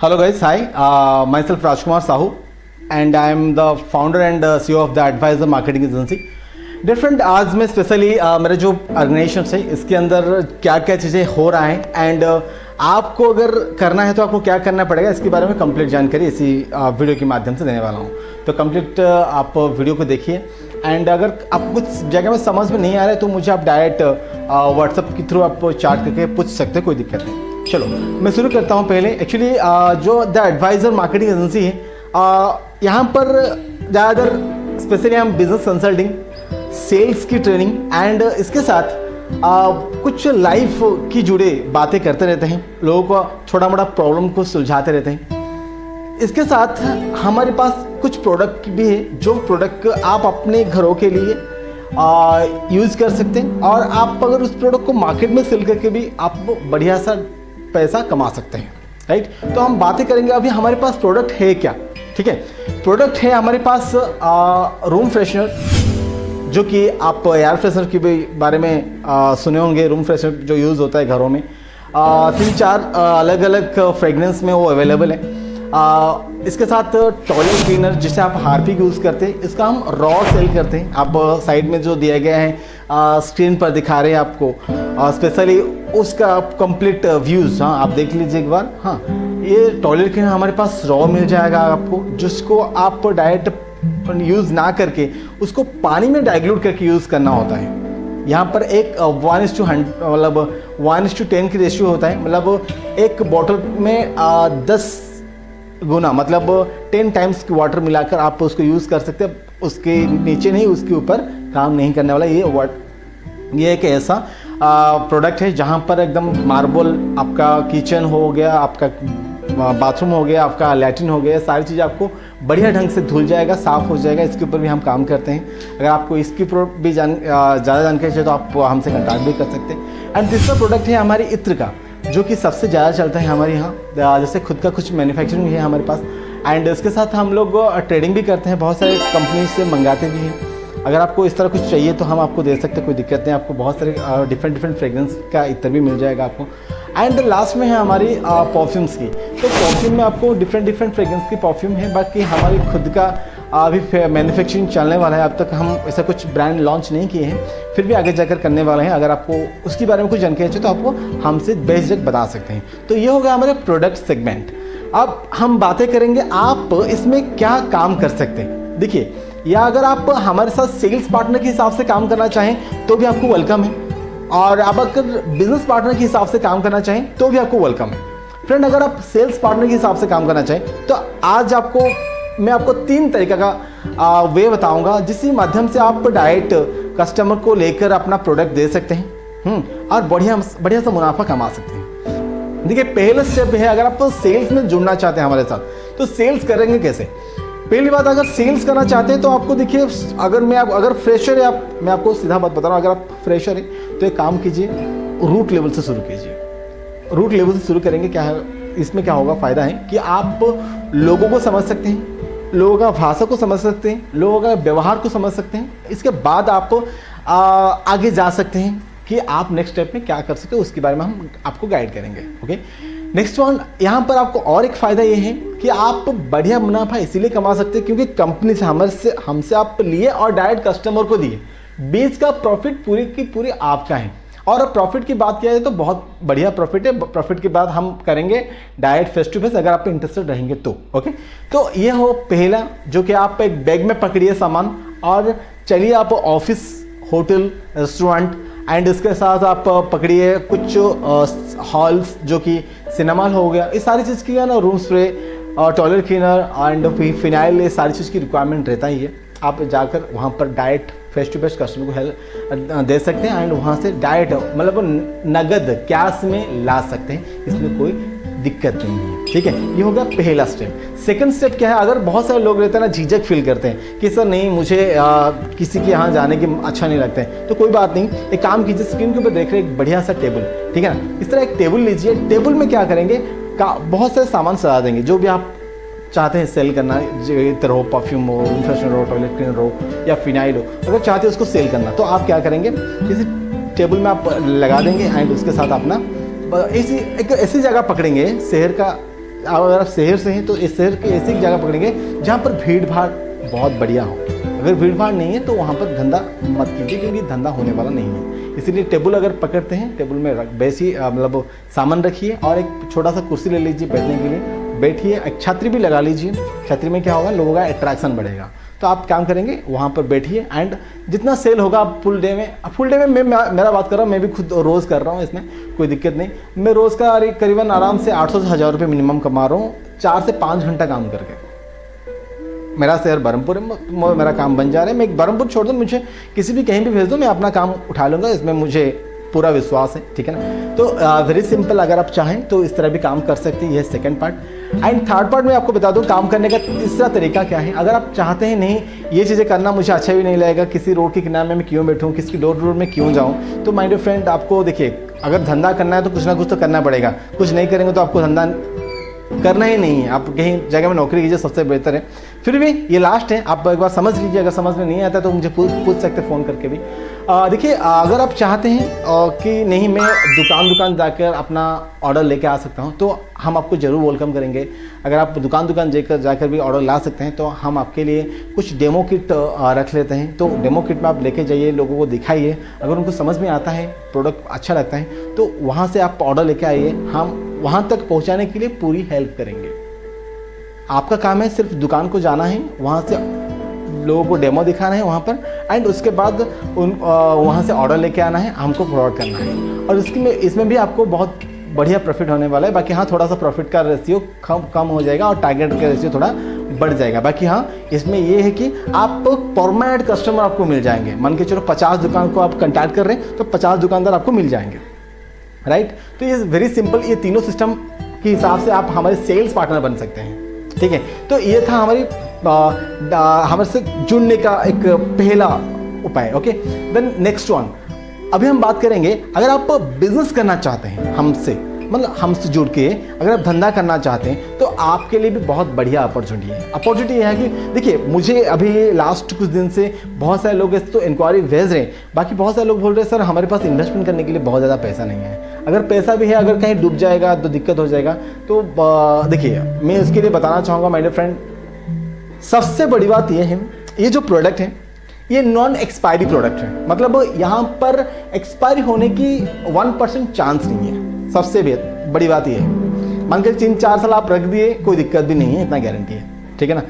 Hello guys, hi. Myself Rajkumar Sahu, and I am the founder and CEO of the Advisor Marketing Agency. Different आज मैं specially मेरे जो organisation है इसके अंदर क्या क्या चीज़ें हो रहा है एंड आपको अगर करना है तो आपको क्या करना पड़ेगा इसके बारे में कंप्लीट जानकारी इसी वीडियो के माध्यम से देने वाला हूँ। तो कंप्लीट आप वीडियो को देखिए एंड अगर आपको कुछ जगह में समझ में नहीं आ रहा है तो मुझे आप डायरेक्ट व्हाट्सएप के थ्रू आप चैट करके पूछ सकते हैं, कोई दिक्कत नहीं। चलो मैं शुरू करता हूँ। पहले एक्चुअली जो द एडवाइज़र मार्केटिंग एजेंसी है यहाँ पर ज़्यादातर स्पेशली हम बिजनेस कंसल्टिंग, सेल्स की ट्रेनिंग एंड इसके साथ कुछ लाइफ की जुड़े बातें करते रहते हैं, लोगों को छोटा मोटा प्रॉब्लम को सुलझाते रहते हैं। इसके साथ हमारे पास कुछ प्रोडक्ट भी है जो प्रोडक्ट आप अपने घरों के लिए यूज़ कर सकते हैं और आप अगर उस प्रोडक्ट को मार्केट में सेल करके भी आप बढ़िया सा पैसा कमा सकते हैं, राइट। तो हम बातें करेंगे अभी हमारे पास प्रोडक्ट है क्या, ठीक है। प्रोडक्ट है हमारे पास रूम फ्रेशनर, जो कि आप एयर फ्रेशनर के बारे में सुने होंगे। रूम फ्रेशनर जो यूज़ होता है घरों में 3-4 अलग अलग फ्रेगनेंस में वो अवेलेबल है। इसके साथ टॉयलेट क्लीनर जिसे आप हार्पिक यूज़ करते हैं, इसका हम रॉ सेल करते हैं। आप साइड में जो दिया गया है स्क्रीन पर दिखा रहे हैं आपको, स्पेशली उसका कंप्लीट व्यूज़, हाँ आप देख लीजिए एक बार। हाँ, ये टॉयलेट क्लीनर हमारे पास रॉ मिल जाएगा आपको, जिसको आप डायरेक्ट यूज़ ना करके उसको पानी में डाइल्यूट करके यूज़ करना होता है। यहाँ पर एक 1:100 मतलब 1:10 की रेशियो होता है, मतलब एक बॉटल में 10 गुना मतलब 10 टाइम्स की वाटर मिलाकर आप उसको यूज़ कर सकते हैं। उसके नीचे नहीं, उसके ऊपर काम नहीं करने वाला ये एक ऐसा प्रोडक्ट है जहाँ पर एकदम मार्बल, आपका किचन हो गया, आपका बाथरूम हो गया, आपका लैट्रिन हो गया, सारी चीज़ आपको बढ़िया ढंग से धुल जाएगा, साफ़ हो जाएगा। इसके ऊपर भी हम काम करते हैं। अगर आपको इसकी भी ज़्यादा जानकारी चाहिए तो आप हमसे कॉन्टैक्ट भी कर सकते हैं। एंड तीसरा प्रोडक्ट है हमारी इत्र का, जो कि सबसे ज़्यादा चलता है हमारे यहाँ। जैसे खुद का कुछ मैन्युफैक्चरिंग है हमारे पास एंड इसके साथ हम लोग ट्रेडिंग भी करते हैं, बहुत सारे कंपनी से मंगाते भी हैं। अगर आपको इस तरह कुछ चाहिए तो हम आपको दे सकते हैं, कोई दिक्कत नहीं। आपको बहुत सारे डिफरेंट फ्रेगरेंस का इत्र भी मिल जाएगा आपको। एंड लास्ट में है हमारी परफ्यूम्स की। तो परफ्यूम में आपको डिफरेंट फ्रेगरेंस की परफ्यूम है, बाकी हमारी खुद का अभी मैन्युफैक्चरिंग चलने वाला है। अब तक हम ऐसा कुछ ब्रांड लॉन्च नहीं किए हैं, फिर भी आगे जाकर करने वाले हैं। अगर आपको उसके बारे में कुछ जानकारी चाहिए तो आपको हमसे बेझिझक बता सकते हैं। तो ये होगा हमारे प्रोडक्ट सेगमेंट। अब हम बातें करेंगे आप इसमें क्या काम कर सकते हैं। देखिए, या अगर आप हमारे साथ सेल्स पार्टनर के हिसाब से काम करना चाहें तो भी आपको वेलकम है, और आप अगर बिजनेस पार्टनर के हिसाब से काम करना चाहें तो भी आपको वेलकम है। फ्रेंड, अगर आप सेल्स पार्टनर के हिसाब से काम करना चाहें तो आज मैं आपको 3 तरीका का वे बताऊंगा, जिसके माध्यम से आप डायरेक्ट कस्टमर को लेकर अपना प्रोडक्ट दे सकते हैं और बढ़िया सा मुनाफा कमा सकते हैं। देखिए, पहला स्टेप है, अगर आप सेल्स में जुड़ना चाहते हैं हमारे साथ तो सेल्स करेंगे कैसे। पहली बात, अगर सेल्स करना चाहते हैं तो आपको देखिए, अगर फ्रेशर है आप, मैं आपको सीधा बात बता रहा हूँ, अगर आप फ्रेशर है तो एक काम कीजिए, रूट लेवल से शुरू कीजिए। रूट लेवल से शुरू करेंगे, क्या है इसमें क्या होगा, फ़ायदा है कि आप लोगों को समझ सकते हैं, लोगों का भाषा को समझ सकते हैं, लोगों का व्यवहार को समझ सकते हैं। इसके बाद आप आगे जा सकते हैं कि आप नेक्स्ट स्टेप में क्या कर सकते हो, उसके बारे में हम आपको गाइड करेंगे। ओके, नेक्स्ट वन, यहाँ पर आपको और एक फ़ायदा ये है कि आप बढ़िया मुनाफा इसीलिए कमा सकते हैं क्योंकि कंपनी से हमसे आप लिए और डायरेक्ट कस्टमर को दिए, बीच का प्रॉफिट पूरी की पूरी आपका है। और अब प्रॉफिट की बात किया जाए तो बहुत बढ़िया प्रॉफिट है। प्रॉफिट की बात हम करेंगे डायरेक्ट फेस टू फेस, अगर आप इंटरेस्टेड रहेंगे तो। ओके, तो ये हो पहला, जो कि आप एक बैग में पकड़िए सामान और चलिए आप ऑफिस, होटल, रेस्टोरेंट एंड इसके साथ आप पकड़िए कुछ हॉल्स, जो कि सिनेमा हॉल हो गया, इस सारी चीज़ की है ना, room spray, toilet cleaner and phenyl, ये सारी चीज़ की रिक्वायरमेंट रहता ही है। आप जाकर वहाँ पर direct face to face customer को हेल्प दे सकते हैं एंड वहाँ से डायरेक्ट मतलब नगद कैश में ला सकते हैं, इसमें कोई दिक्कत नहीं है। ठीक है, ये होगा पहला स्टेप। सेकंड स्टेप क्या है, अगर बहुत सारे लोग रहते हैं ना, झिझक फील करते हैं कि सर नहीं, मुझे किसी के यहाँ जाने की अच्छा नहीं लगता है, तो कोई बात नहीं, एक काम कीजिए, स्क्रीन के ऊपर देख रहे हैं एक बढ़िया सा टेबल, ठीक है ना, इस तरह एक टेबल लीजिए। टेबल में क्या करेंगे, बहुत सारे सामान सजा देंगे जो भी आप चाहते हैं सेल करना, इत्र हो, परफ्यूम हो, रूम फ्रेशनर हो, टॉयलेट क्लीनर हो या फिनाइल हो, अगर चाहते हैं उसको सेल करना तो आप क्या करेंगे, किसी टेबल में आप लगा देंगे एंड उसके साथ अपना एक ऐसी जगह पकड़ेंगे, शहर का अगर आप शहर से हैं तो इस शहर के ऐसी जगह पकड़ेंगे जहाँ पर भीड़ भाड़ बहुत बढ़िया हो। अगर भीड़ भाड़ नहीं है तो वहाँ पर धंधा मत कीजिए, क्योंकि धंधा होने वाला नहीं है। इसीलिए टेबल अगर पकड़ते हैं, टेबल में बैसिए, मतलब सामान रखिए और एक छोटा सा कुर्सी ले लीजिए बैठने के लिए, बैठिए। एक छतरी भी लगा लीजिए। छतरी में क्या होगा, लोगों का अट्रैक्शन बढ़ेगा। तो आप काम करेंगे वहाँ पर बैठिए एंड जितना सेल होगा आप फुल डे में मैं मेरा बात कर रहा हूँ, मैं भी खुद रोज़ कर रहा हूँ, इसमें कोई दिक्कत नहीं। मैं रोज़ का करीबन आराम से 800 से 1000 रुपये मिनिमम कमा रहा हूँ 4 से 5 घंटा काम करके। मेरा शहर बरहमपुर है, मेरा काम बन जा रहा है। मैं बरहमपुर छोड़ दूँ, मुझे किसी भी कहीं भी भेज दो, मैं अपना काम उठा लूँगा, इसमें मुझे पूरा विश्वास है, ठीक है ना। तो वेरी सिंपल, अगर आप चाहें तो इस तरह भी काम कर सकते हैं। यह second part. And third part में आपको बता दूं काम करने का तीसरा तरीका क्या है। अगर आप चाहते हैं नहीं ये चीज़ें करना मुझे अच्छा भी नहीं लगेगा, किसी रोड के किनारे में मैं क्यों बैठूं, किसी डोर टू डोर में क्यों जाऊं, तो माय डियर फ्रेंड आपको देखिए, अगर धंधा करना है तो कुछ ना कुछ तो करना पड़ेगा। कुछ नहीं करेंगे तो आपको धंधा करना ही नहीं है, आप कहीं जगह में नौकरी कीजिए, सबसे बेहतर है। फिर भी ये लास्ट है, आप एक बार समझ लीजिए। अगर समझ में नहीं आता तो मुझे पूछ सकते फ़ोन करके भी। देखिए, अगर आप चाहते हैं कि नहीं मैं दुकान जाकर अपना ऑर्डर लेके आ सकता हूं, तो हम आपको ज़रूर वेलकम करेंगे। अगर आप दुकान जाकर भी ऑर्डर ला सकते हैं तो हम आपके लिए कुछ डेमो किट रख लेते हैं। तो डेमो किट में आप लेके जाइए, लोगों को दिखाइए। अगर उनको समझ में आता है, प्रोडक्ट अच्छा लगता है, तो वहाँ से आप ऑर्डर लेके आइए। हम वहाँ तक पहुँचाने के लिए पूरी हेल्प करेंगे। आपका काम है सिर्फ दुकान को जाना है, वहाँ से लोगों को डेमो दिखाना है वहाँ पर, एंड उसके बाद वहाँ से ऑर्डर लेके आना है, हमको प्रोवाइड करना है। और इसमें भी आपको बहुत बढ़िया प्रॉफिट होने वाला है। बाकी हाँ, थोड़ा सा प्रॉफिट का रेशियो कम हो जाएगा और टारगेट का रेशियो थोड़ा बढ़ जाएगा। बाकी हाँ, इसमें ये है कि आप परमानेंट कस्टमर आपको मिल जाएंगे। मान के चलो 50 दुकान को आप कंटैक्ट कर रहे हैं तो 50 दुकानदार आपको मिल जाएंगे, राइट। तो ये वेरी सिंपल, ये तीनों सिस्टम के हिसाब से आप हमारे सेल्स पार्टनर बन सकते हैं, ठीक है। तो ये था हमारे से जुड़ने का एक पहला उपाय। ओके, देन नेक्स्ट वन, अभी हम बात करेंगे अगर आप बिजनेस करना चाहते हैं हमसे, मतलब हमसे जुड़ के अगर आप धंधा करना चाहते हैं तो आपके लिए भी बहुत बढ़िया अपॉर्चुनिटी है। अपॉर्चुनिटी यह है कि देखिए, मुझे अभी लास्ट कुछ दिन से बहुत सारे लोग तो इंक्वायरी भेज रहे हैं। बाकी बहुत सारे लोग बोल रहे हैं सर हमारे पास इन्वेस्टमेंट करने के लिए बहुत ज़्यादा पैसा नहीं है। अगर पैसा भी है, अगर कहीं डूब जाएगा तो दिक्कत हो जाएगा। तो देखिए, मैं इसके लिए बताना चाहूँगा माय डियर फ्रेंड, सबसे बड़ी बात यह है, ये जो प्रोडक्ट है ये नॉन एक्सपायरी प्रोडक्ट है। मतलब यहाँ पर एक्सपायरी होने की 1% चांस नहीं है। सबसे बड़ी बात ये है, मान के 3-4 साल आप रख दिए, कोई दिक्कत भी नहीं है, इतना गारंटी है, ठीक है ना।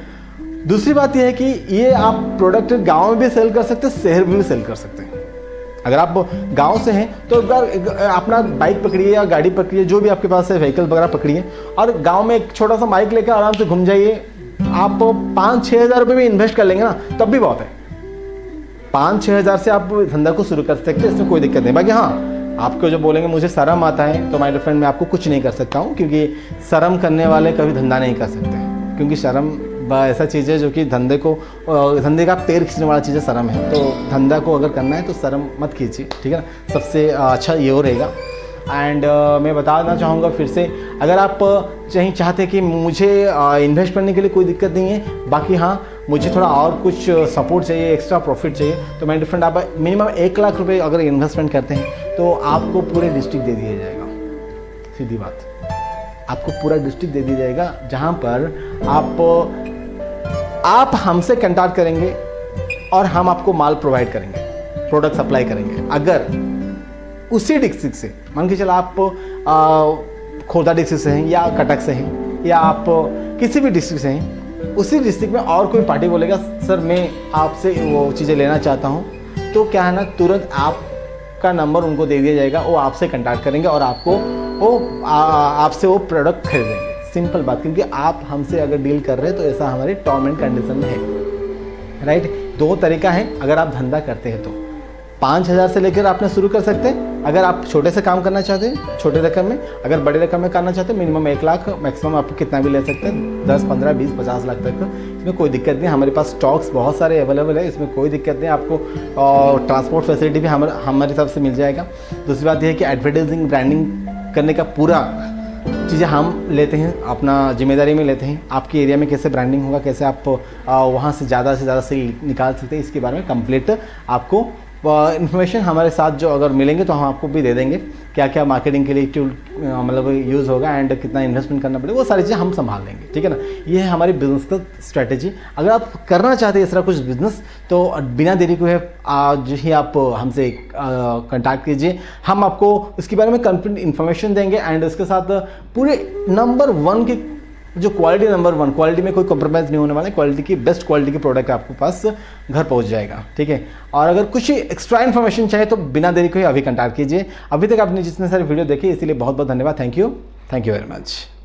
दूसरी बात यह है कि ये आप प्रोडक्ट गांव में भी सेल कर सकते हैं, शहर में भी सेल कर सकते हैं। अगर आप गांव से हैं तो अपना बाइक पकड़िए या गाड़ी पकड़िए, जो भी आपके पास है व्हीकल वगैरह पकड़िए, और गांव में एक छोटा सा माइक लेकर आराम से घूम जाइए। आप 5-6 हज़ार रुपये भी इन्वेस्ट कर लेंगे ना, तब भी बहुत है। 5-6 हज़ार से आप धंधा को शुरू कर सकते हैं, इसमें कोई दिक्कत नहीं। बाकी हाँ, आपको जो बोलेंगे मुझे शर्म आता है, तो माय डियर फ्रेंड मैं आपको कुछ नहीं कर सकता हूँ, क्योंकि शर्म करने वाले कभी धंधा नहीं कर सकते। क्योंकि शर्म ऐसा चीज़ है जो कि धंधे का पैर खींचने वाला चीज़ है, शर्म है। तो धंधा को अगर करना है तो शर्म मत कीजिए, ठीक है ना। सबसे अच्छा ये हो रहेगा। एंड मैं बताना चाहूँगा फिर से, अगर आप चाहते हैं कि मुझे इन्वेस्ट करने के लिए कोई दिक्कत नहीं है, बाकी हाँ मुझे थोड़ा और कुछ सपोर्ट चाहिए, एक्स्ट्रा प्रॉफिट चाहिए, तो माय डियर फ्रेंड आप मिनिमम 1 लाख रुपए अगर इन्वेस्टमेंट करते हैं तो आपको पूरे डिस्ट्रिक्ट दे दिया जाएगा। सीधी बात, आपको पूरा डिस्ट्रिक्ट दे दिया जाएगा, जहाँ पर आप हमसे कंटैक्ट करेंगे और हम आपको माल प्रोवाइड करेंगे, प्रोडक्ट सप्लाई करेंगे। अगर उसी डिस्ट्रिक्ट से, मान के चलो आप खोर्धा डिस्ट्रिक्ट से हैं या कटक से हैं या आप किसी भी डिस्ट्रिक्ट से हैं, उसी डिस्ट्रिक्ट में और कोई पार्टी बोलेगा सर मैं आपसे वो चीज़ें लेना चाहता हूँ, तो क्या है ना, तुरंत आपका नंबर उनको दे दिया जाएगा, वो आपसे कंटैक्ट करेंगे और आपसे वो प्रोडक्ट खरीदेंगे। सिंपल बात, क्योंकि आप हमसे अगर डील कर रहे हैं तो ऐसा हमारे टर्म एंड कंडीशन में है, राइट। 2 तरीका है अगर आप धंधा करते हैं तो। 5,000 से लेकर आपने शुरू कर सकते हैं अगर आप छोटे से काम करना चाहते हैं, छोटे रकम में। अगर बड़े रकम में करना चाहते हैं मिनिमम 1 लाख, मैक्सिमम आप कितना भी ले सकते हैं, 10, 15, 20, 50 लाख तक। इसमें कोई दिक्कत नहीं, हमारे पास स्टॉक्स बहुत सारे अवेलेबल है, इसमें कोई दिक्कत नहीं। आपको ट्रांसपोर्ट फैसिलिटी भी हमारी तरफ से मिल जाएगा। दूसरी बात यह है कि एडवर्टाइजिंग ब्रांडिंग करने का पूरा चीज़ें हम लेते हैं, अपना जिम्मेदारी में लेते हैं। आपके एरिया में कैसे ब्रांडिंग होगा, कैसे आप वहाँ से ज़्यादा सेल निकाल सकते हैं, इसके बारे में कंप्लीट आपको इन्फॉर्मेशन हमारे साथ जो अगर मिलेंगे तो हम आपको भी दे देंगे, क्या क्या मार्केटिंग के लिए टूल मतलब यूज़ होगा एंड कितना इन्वेस्टमेंट करना पड़ेगा, वो सारी चीज़ें हम संभाल लेंगे, ठीक है ना। ये है हमारी बिजनेस का स्ट्रेटेजी। अगर आप करना चाहते हैं इस तरह कुछ बिजनेस तो बिना देरी को है आज ही आप हमसे कांटेक्ट कीजिए, हम आपको इसके बारे में कंप्लीट इन्फॉर्मेशन देंगे एंड इसके साथ पूरे नंबर 1 की जो क्वालिटी, नंबर 1 क्वालिटी में कोई कॉम्प्रोमाइज़ नहीं होने वाला है, क्वालिटी की बेस्ट क्वालिटी की प्रोडक्ट आपके पास घर पहुंच जाएगा, ठीक है। और अगर कुछ एक्स्ट्रा इन्फॉर्मेशन चाहिए तो बिना देरी को ही अभी कांटेक्ट कीजिए। अभी तक आपने जितने सारे वीडियो देखे इसलिए बहुत बहुत धन्यवाद। Thank you very much.